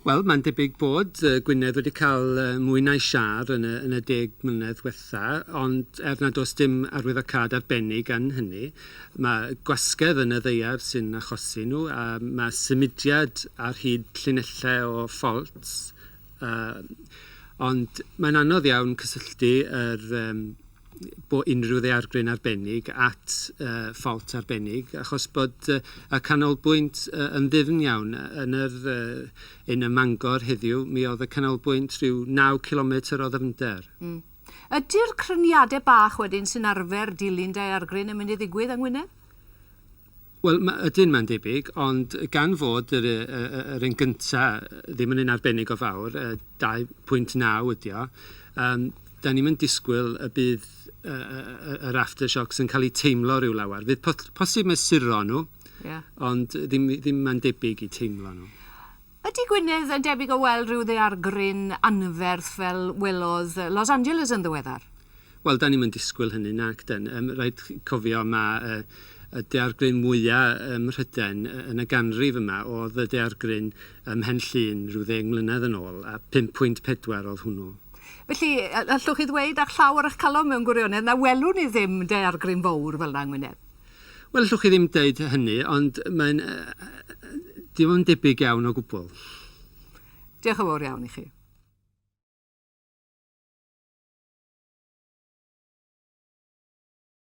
Wel, mae'n debyg bod Gwynedd wedi cael mwy na'i siar yn y 10 mlynedd diwetha, ond nad oes dim arwyddocâd arbennig yn hynny. Mae gwasgedd yn y ddaear sy'n achosi nhw, a mae symudiad ar hyd llinellau o ffolts, ond mae'n anodd iawn cysylltu bod unrhyw ddaeargryn arbennig at ffolt arbennig, achos bod y canolbwynt yn ddifn iawn yn y Mangor heddiw. Mi oedd y canolbwynt rhyw 9 kilometr o ddyfnder. Ydy'r cryniadau bach wedyn sy'n arfer dilyn daeargryn yn mynd i ddigwydd yng Ngwynedd? Wel, ydyn mae'n debyg, ond gan fod yr un gyntaf ddim yn un arbennig o fawr, 2.9 ydi o, da ni'n mynd disgwyl y bydd yr aftershocks yn cael eu teimlo rhyw lawer. Fydd posib mesuro nhw, ond ddim mae'n debyg i teimlo nhw. Ydy Gwynedd yn debyg o weld rhyw ddaeargryn anferth fel welodd Los Angeles yn ddiweddar? Wel, da ni'n mynd disgwyl hynny nac dyn. Rhaid cofio mae y daeargryn mwyaf Mhrydain yn y ganrif yma oedd y daeargryn Mhenllyn rhyw 10 mlynedd yn ôl, a 5.4 oedd hwnnw. Felly, allwch chi ddweud â llaw ar eich calon mewn gwirionedd, na welwn ni ddim daeargryn fawr fel yna yng Ngwynedd? Wel, allwch chi ddim deud hynny, ond mae'n dim yn debyg iawn o gwbl. Diolch yn fawr iawn i chi.